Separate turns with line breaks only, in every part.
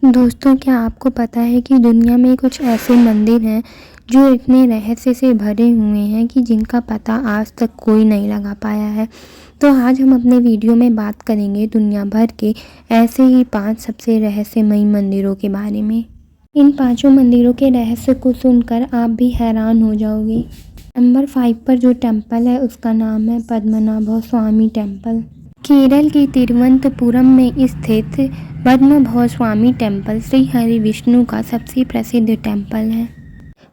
दोस्तों, क्या आपको पता है कि दुनिया में कुछ ऐसे मंदिर हैं जो इतने रहस्य से भरे हुए हैं कि जिनका पता आज तक कोई नहीं लगा पाया है। तो आज हम अपने वीडियो में बात करेंगे दुनिया भर के ऐसे ही 5 सबसे रहस्यमयी मंदिरों के बारे में। इन पांचों मंदिरों के रहस्य को सुनकर आप भी हैरान हो जाओगे। नंबर 5 पर जो टेम्पल है उसका नाम है पद्मनाभ स्वामी टेम्पल। केरल के तिरुवनंतपुरम में स्थित पद्मनाभ स्वामी टेम्पल श्री हरि विष्णु का सबसे प्रसिद्ध टेम्पल है।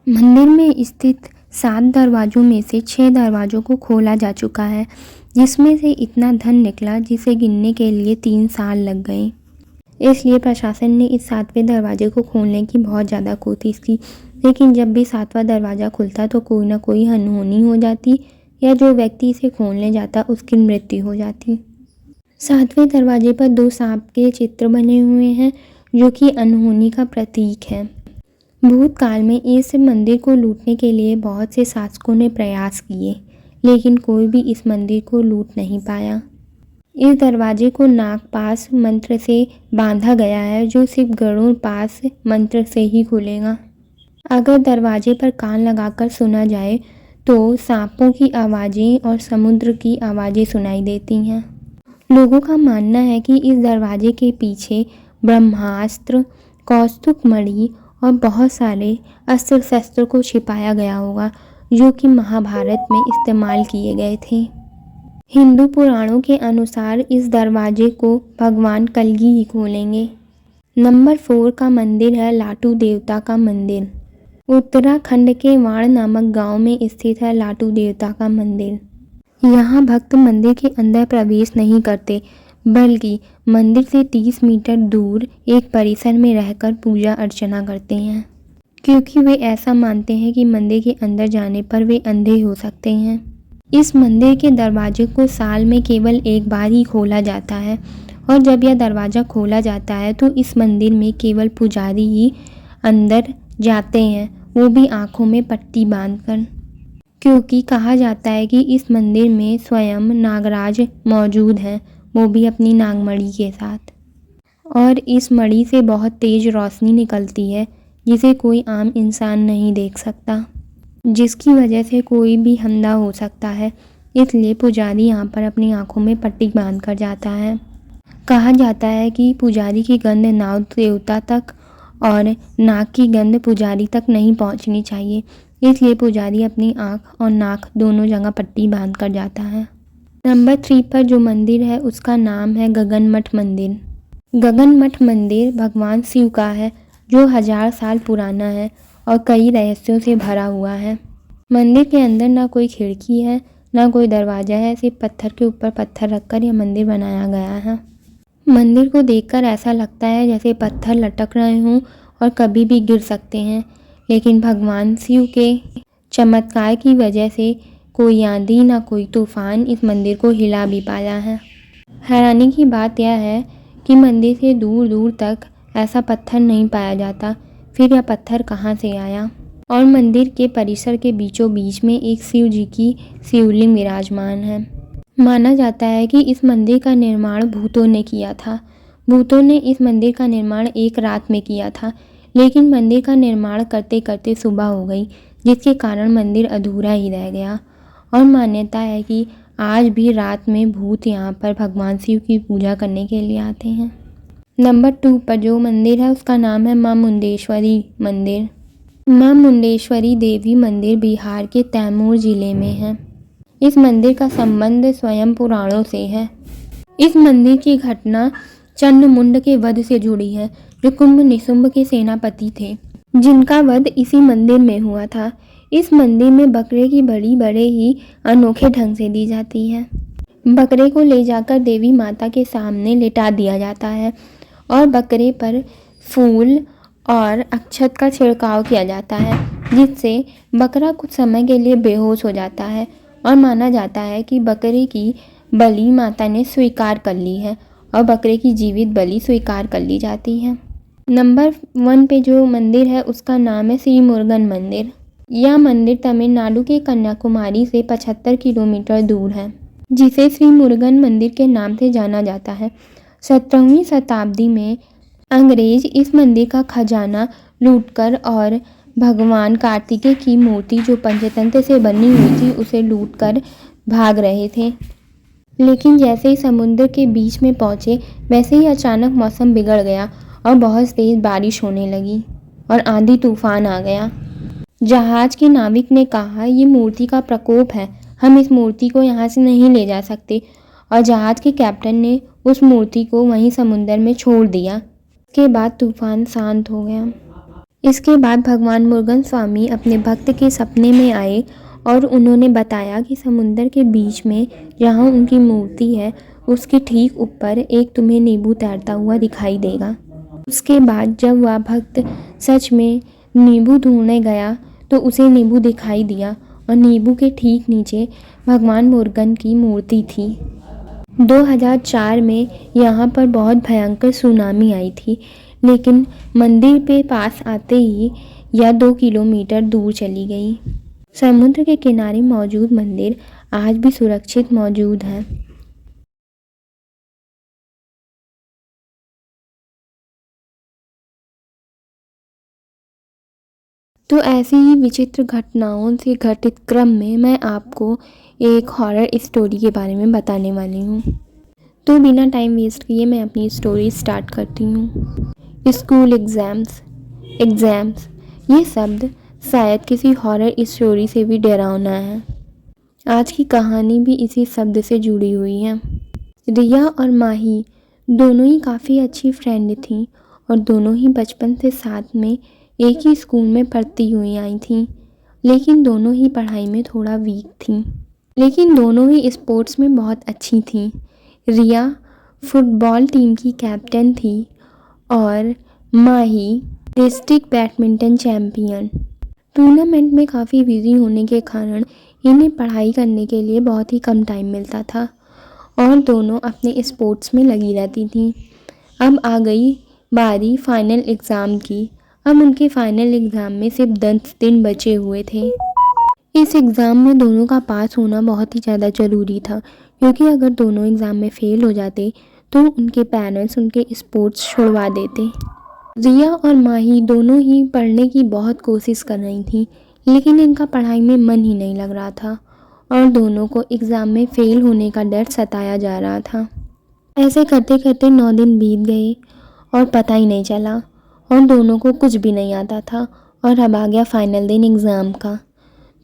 मंदिर में स्थित 7 दरवाजों में से 6 दरवाजों को खोला जा चुका है, जिसमें से इतना धन निकला जिसे गिनने के लिए 3 साल लग गए। इसलिए प्रशासन ने इस 7वें दरवाजे को खोलने की बहुत ज़्यादा कोशिश की, लेकिन जब भी 7वां दरवाज़ा खुलता तो कोई ना कोई अनहोनी हो जाती या जो व्यक्ति इसे खोलने जाता उसकी मृत्यु हो जाती। 7वें दरवाजे पर 2 सांप के चित्र बने हुए हैं, जो कि अनहोनी का प्रतीक है। भूतकाल में इस मंदिर को लूटने के लिए बहुत से शासकों ने प्रयास किए, लेकिन कोई भी इस मंदिर को लूट नहीं पाया। इस दरवाजे को नागपाश मंत्र से बांधा गया है, जो सिर्फ गरुड़ पाश मंत्र से ही खुलेगा। अगर दरवाजे पर कान लगाकर सुना जाए तो सांपों की आवाज़ें और समुद्र की आवाज़ें सुनाई देती हैं। लोगों का मानना है कि इस दरवाजे के पीछे ब्रह्मास्त्र, कौस्तुभ मणि और बहुत सारे अस्त्र शस्त्र को छिपाया गया होगा, जो कि महाभारत में इस्तेमाल किए गए थे। हिंदू पुराणों के अनुसार इस दरवाजे को भगवान कलगी ही खोलेंगे। नंबर 4 का मंदिर है लाटू देवता का मंदिर। उत्तराखंड के वाण नामक गांव में स्थित है लाटू देवता का मंदिर। यहाँ भक्त मंदिर के अंदर प्रवेश नहीं करते, बल्कि मंदिर से 30 मीटर दूर एक परिसर में रहकर पूजा अर्चना करते हैं, क्योंकि वे ऐसा मानते हैं कि मंदिर के अंदर जाने पर वे अंधे हो सकते हैं। इस मंदिर के दरवाजे को साल में केवल एक बार ही खोला जाता है, और जब यह दरवाज़ा खोला जाता है तो इस मंदिर में केवल पुजारी ही अंदर जाते हैं, वो भी आँखों में पट्टी बांधकर, क्योंकि कहा जाता है कि इस मंदिर में स्वयं नागराज मौजूद हैं, वो भी अपनी नागमणि के साथ। और इस मणि से बहुत तेज रोशनी निकलती है, जिसे कोई आम इंसान नहीं देख सकता, जिसकी वजह से कोई भी अंधा हो सकता है। इसलिए पुजारी यहाँ पर अपनी आँखों में पट्टी बांध कर जाता है। कहा जाता है कि पुजारी की गंध नाग देवता तक और नाग की गंध पुजारी तक नहीं पहुँचनी चाहिए, इसलिए पुजारी अपनी आँख और नाक दोनों जगह पट्टी बांध कर जाता है। नंबर 3 पर जो मंदिर है उसका नाम है गगनमठ मंदिर। गगनमठ मंदिर भगवान शिव का है, जो 1000 साल पुराना है और कई रहस्यों से भरा हुआ है। मंदिर के अंदर ना कोई खिड़की है, ना कोई दरवाज़ा है, सिर्फ पत्थर के ऊपर पत्थर रखकर यह मंदिर बनाया गया है। मंदिर को देखकर ऐसा लगता है जैसे पत्थर लटक रहे हों और कभी भी गिर सकते हैं, लेकिन भगवान शिव के चमत्कार की वजह से कोई आंधी ना कोई तूफान इस मंदिर को हिला भी पाया है। हैरानी की बात यह है कि मंदिर से दूर दूर तक ऐसा पत्थर नहीं पाया जाता, फिर यह पत्थर कहाँ से आया। और मंदिर के परिसर के बीचों बीच में एक शिव जी की शिवलिंग विराजमान है। माना जाता है कि इस मंदिर का निर्माण भूतों ने किया था। भूतों ने इस मंदिर का निर्माण एक रात में किया था, लेकिन मंदिर का निर्माण करते करते सुबह हो गई, जिसके कारण मंदिर अधूरा ही रह गया। और मान्यता है कि आज भी रात में भूत यहाँ पर भगवान शिव की पूजा करने के लिए आते हैं। नंबर 2 पर जो मंदिर है उसका नाम है मां मुंडेश्वरी मंदिर। मां मुंडेश्वरी देवी मंदिर बिहार के तैमूर जिले में है। इस मंदिर का संबंध स्वयं पुराणों से है। इस मंदिर की घटना चंडमुंड के वध से जुड़ी है, जो कुंभ निशुंभ के सेनापति थे, जिनका वध इसी मंदिर में हुआ था। इस मंदिर में बकरे की बड़ी बड़े ही अनोखे ढंग से दी जाती है। बकरे को ले जाकर देवी माता के सामने लिटा दिया जाता है और बकरे पर फूल और अक्षत का छिड़काव किया जाता है, जिससे बकरा कुछ समय के लिए बेहोश हो जाता है। और माना जाता है कि बकरे की बलि माता ने स्वीकार कर ली है और बकरे की जीवित बलि स्वीकार कर ली जाती है। नंबर 1 पे जो मंदिर है उसका नाम है श्री मुरुगन मंदिर। यह मंदिर तमिलनाडु के कन्याकुमारी से 75 किलोमीटर दूर है, जिसे श्री मुरुगन मंदिर के नाम से जाना जाता है। 17वीं शताब्दी में अंग्रेज इस मंदिर का खजाना लूटकर और भगवान कार्तिकेय की मूर्ति जो पंचतंत्र से बनी हुई थी उसे लूटकर भाग रहे थे। लेकिन जैसे ही समुद्र के बीच में पहुंचे वैसे ही अचानक मौसम बिगड़ गया और बहुत तेज बारिश होने लगी और आंधी तूफान आ गया। जहाज के नाविक ने कहा, ये मूर्ति का प्रकोप है, हम इस मूर्ति को यहाँ से नहीं ले जा सकते। और जहाज के कैप्टन ने उस मूर्ति को वहीं समुद्र में छोड़ दिया। इसके बाद तूफान शांत हो गया। इसके बाद भगवान मुरुगन स्वामी अपने भक्त के सपने में आए और उन्होंने बताया कि समुद्र के बीच में जहाँ उनकी मूर्ति है उसके ठीक ऊपर एक तुम्हें नींबू तैरता हुआ दिखाई देगा। उसके बाद जब वह भक्त सच में नींबू ढूंढने गया तो उसे नींबू दिखाई दिया और नींबू के ठीक नीचे भगवान मुरुगन की मूर्ति थी। 2004 में यहाँ पर बहुत भयंकर सुनामी आई थी, लेकिन मंदिर पे पास आते ही यह 2 किलोमीटर दूर चली गई। समुद्र के किनारे मौजूद मंदिर आज भी सुरक्षित मौजूद है। तो ऐसी ही विचित्र घटनाओं से घटित क्रम में मैं आपको एक हॉरर स्टोरी के बारे में बताने वाली हूँ। तो बिना टाइम वेस्ट किए मैं अपनी स्टोरी स्टार्ट करती हूँ। स्कूल एग्ज़ाम्स ये शब्द शायद किसी हॉरर स्टोरी से भी डरावना है। आज की कहानी भी इसी शब्द से जुड़ी हुई है। रिया और माही दोनों ही काफ़ी अच्छी फ्रेंड थीं और दोनों ही बचपन से साथ में एक ही स्कूल में पढ़ती हुई आई थीं, लेकिन दोनों ही पढ़ाई में थोड़ा वीक थीं। लेकिन दोनों ही स्पोर्ट्स में बहुत अच्छी थीं। रिया फुटबॉल टीम की कैप्टन थी और माही डिस्ट्रिक्ट बैडमिंटन चैम्पियन। टूर्नामेंट में काफ़ी बिजी होने के कारण इन्हें पढ़ाई करने के लिए बहुत ही कम टाइम मिलता था और दोनों अपने स्पोर्ट्स में लगी रहती थीं। अब आ गई बारी फाइनल एग्ज़ाम की। अब उनके फाइनल एग्ज़ाम में सिर्फ 10 दिन बचे हुए थे। इस एग्ज़ाम में दोनों का पास होना बहुत ही ज़्यादा ज़रूरी था, क्योंकि अगर दोनों एग्ज़ाम में फ़ेल हो जाते तो उनके पेरेंट्स उनके स्पोर्ट्स छुड़वा देते। रिया और माही दोनों ही पढ़ने की बहुत कोशिश कर रही थी, लेकिन इनका पढ़ाई में मन ही नहीं लग रहा था और दोनों को एग्ज़ाम में फ़ेल होने का डर सताया जा रहा था। ऐसे करते करते 9 दिन बीत गए और पता ही नहीं चला और दोनों को कुछ भी नहीं आता था और अब आ गया फाइनल दिन एग्ज़ाम का।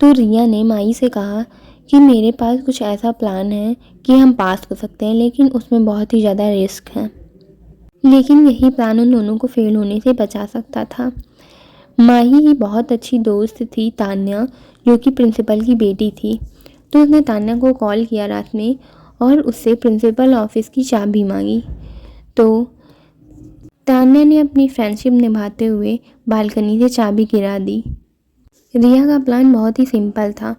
तो रिया ने माही से कहा कि मेरे पास कुछ ऐसा प्लान है कि हम पास हो सकते हैं, लेकिन उसमें बहुत ही ज़्यादा रिस्क है। लेकिन यही प्लान उन दोनों को फेल होने से बचा सकता था। माही की बहुत अच्छी दोस्त थी तान्या, जो कि प्रिंसिपल की बेटी थी। तो उसने तान्या को कॉल किया रात में और उससे प्रिंसिपल ऑफिस की चाबी मांगी। तो तान्या ने अपनी फ्रेंडशिप निभाते हुए बालकनी से चाबी गिरा दी। रिया का प्लान बहुत ही सिंपल था।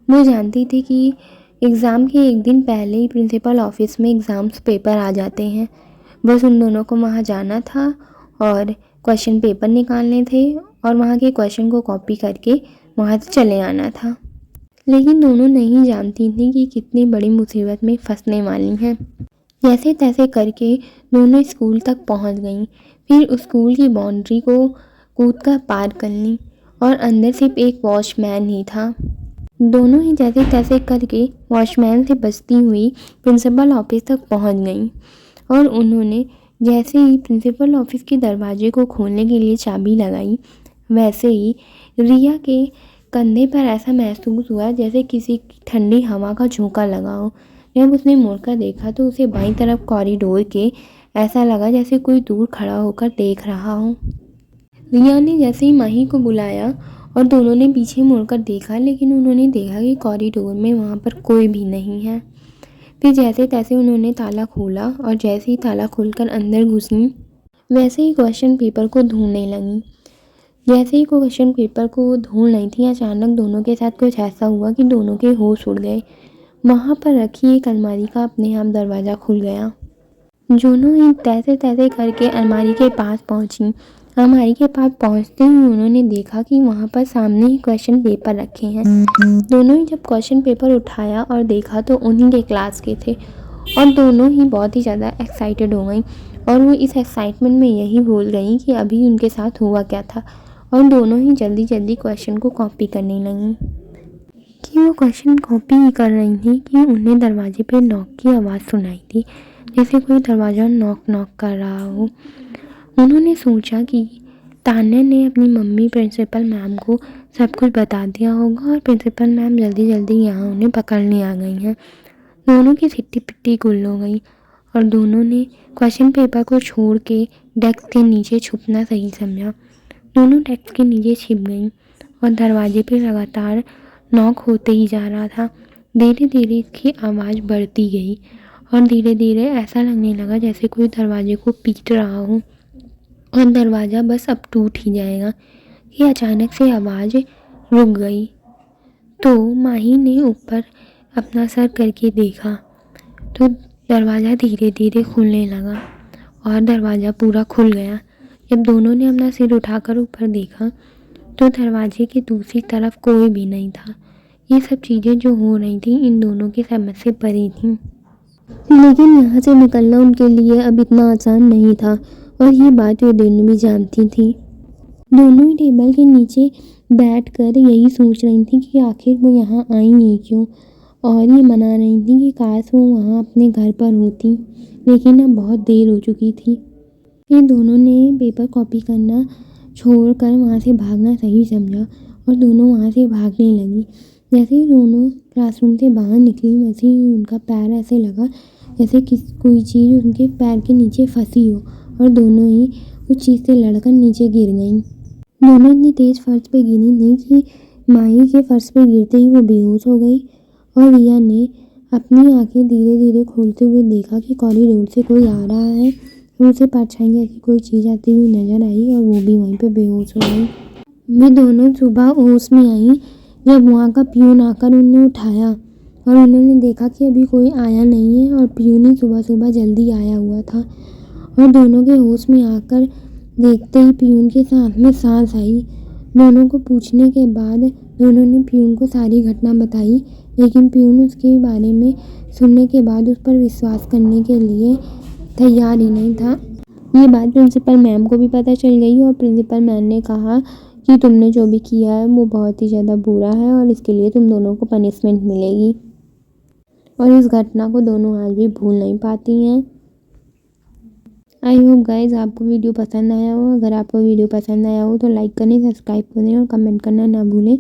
वो जानती थी कि एग्ज़ाम के एक दिन पहले ही प्रिंसिपल ऑफिस में एग्ज़ाम्स पेपर आ जाते हैं। बस उन दोनों को वहाँ जाना था और क्वेश्चन पेपर निकालने थे और वहाँ के क्वेश्चन को कॉपी करके वहाँ से चले आना था। लेकिन दोनों नहीं जानती थी कि कितनी बड़ी मुसीबत में फंसने वाली हैं। जैसे तैसे करके दोनों स्कूल तक पहुँच गईं। फिर स्कूल की बाउंड्री को कूदकर पार कर ली और अंदर सिर्फ एक वॉचमैन ही था। दोनों ही जैसे तैसे करके वॉचमैन से बचती हुई प्रिंसिपल ऑफिस तक पहुंच गईं और उन्होंने जैसे ही प्रिंसिपल ऑफिस के दरवाजे को खोलने के लिए चाबी लगाई, वैसे ही रिया के कंधे पर ऐसा महसूस हुआ जैसे किसी ठंडी हवा का झोंका लगा हो। जब उसने मुड़कर देखा तो उसे बाईं तरफ कॉरिडोर के ऐसा लगा जैसे कोई दूर खड़ा होकर देख रहा हो। रिया ने जैसे ही माही को बुलाया और दोनों ने पीछे मुड़कर देखा, लेकिन उन्होंने देखा कि कॉरिडोर में वहाँ पर कोई भी नहीं है। फिर जैसे तैसे उन्होंने ताला खोला और जैसे ही ताला खोलकर अंदर घुसी, वैसे ही क्वेश्चन पेपर को ढूंढने लगी। जैसे ही क्वेश्चन पेपर को ढूंढ रही थी, अचानक दोनों के साथ कुछ ऐसा हुआ कि दोनों के होश उड़ गए। वहाँ पर रखी एक अलमारी का अपने आप दरवाज़ा खुल गया। दोनों ही तैसे तैसे करके अलमारी के पास पहुँची। अलमारी के पास पहुँचते ही उन्होंने देखा कि वहाँ पर सामने ही क्वेश्चन पेपर रखे हैं। दोनों ही जब क्वेश्चन पेपर उठाया और देखा तो उन्हीं के क्लास के थे और दोनों ही बहुत ही ज़्यादा एक्साइटेड हो गई और वो इस एक्साइटमेंट में यही भूल गई कि अभी उनके साथ हुआ क्या था, और दोनों ही जल्दी जल्दी क्वेश्चन को कॉपी करने लगीं। कि वो क्वेश्चन कॉपी ही कर रही थी कि उन्हें दरवाजे पे नॉक की आवाज़ सुनाई थी, जैसे कोई दरवाज़ा नॉक नॉक कर रहा हो। उन्होंने सोचा कि तान्या ने अपनी मम्मी प्रिंसिपल मैम को सब कुछ बता दिया होगा और प्रिंसिपल मैम जल्दी जल्दी यहाँ उन्हें पकड़ने आ गई हैं। दोनों की सिट्टी पिट्टी गुल हो गई और दोनों ने क्वेश्चन पेपर को छोड़ के डेस्क के नीचे छुपना सही समझा। दोनों डेस्क के नीचे छिप गईं और दरवाजे पे लगातार नॉक होते ही जा रहा था। धीरे धीरे इसकी आवाज़ बढ़ती गई और धीरे धीरे ऐसा लगने लगा जैसे कोई दरवाजे को पीट रहा हो और दरवाज़ा बस अब टूट ही जाएगा। ये अचानक से आवाज़ रुक गई तो माही ने ऊपर अपना सर करके देखा तो दरवाज़ा धीरे धीरे खुलने लगा और दरवाज़ा पूरा खुल गया। जब दोनों ने अपना सिर उठाकर ऊपर देखा तो दरवाजे की दूसरी तरफ कोई भी नहीं था। ये सब चीज़ें जो हो रही थी इन दोनों की समझ से परे थी, लेकिन यहाँ से निकलना उनके लिए अब इतना आसान नहीं था और ये बात वे दोनों भी जानती थी। दोनों ही टेबल के नीचे बैठकर यही सोच रही थी कि आखिर वो यहाँ आई है क्यों, और ये मना रही थी कि काश वो वहाँ अपने घर पर होती, लेकिन अब बहुत देर हो चुकी थी। इन दोनों ने पेपर कॉपी करना छोड़कर वहाँ से भागना सही समझा और दोनों वहाँ से भागने लगी। जैसे ही दोनों क्लासरूम से बाहर निकली वैसे ही उनका पैर ऐसे लगा जैसे कोई चीज़ उनके पैर के नीचे फंसी हो और दोनों ही उस चीज़ से लड़कर नीचे गिर गईं। दोनों इतनी तेज़ फर्श पे गिरी थी कि माही के फर्श पे गिरते ही वो बेहोश हो गई और रिया ने अपनी आंखें धीरे धीरे खोलते हुए देखा कि कॉरिडोर से कोई आ रहा है। उसे परछाई ऐसी कोई चीज़ आती हुई नजर आई और वो भी वहीं पे बेहोश हो गई। वे दोनों सुबह होश में आई जब वहाँ का पियून आकर उन्हें उठाया और उन्होंने देखा कि अभी कोई आया नहीं है और पियून ही सुबह सुबह जल्दी आया हुआ था। और दोनों के होश में आकर देखते ही पियून के साथ में सांस आई। दोनों को पूछने के बाद दोनों ने पियून को सारी घटना बताई, लेकिन पियून उसके बारे में सुनने के बाद उस पर विश्वास करने के लिए तैयार ही नहीं था। ये बात प्रिंसिपल मैम को भी पता चल गई और प्रिंसिपल मैम ने कहा कि तुमने जो भी किया है वो बहुत ही ज़्यादा बुरा है और इसके लिए तुम दोनों को पनिशमेंट मिलेगी। और इस घटना को दोनों आज भी भूल नहीं पाती हैं। आई होप गाइज आपको वीडियो पसंद आया हो। अगर आपको वीडियो पसंद आया हो तो लाइक करें, सब्सक्राइब करें और कमेंट करना ना भूलें।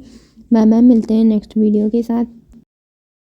बाय बाय, मिलते हैं नेक्स्ट वीडियो के साथ।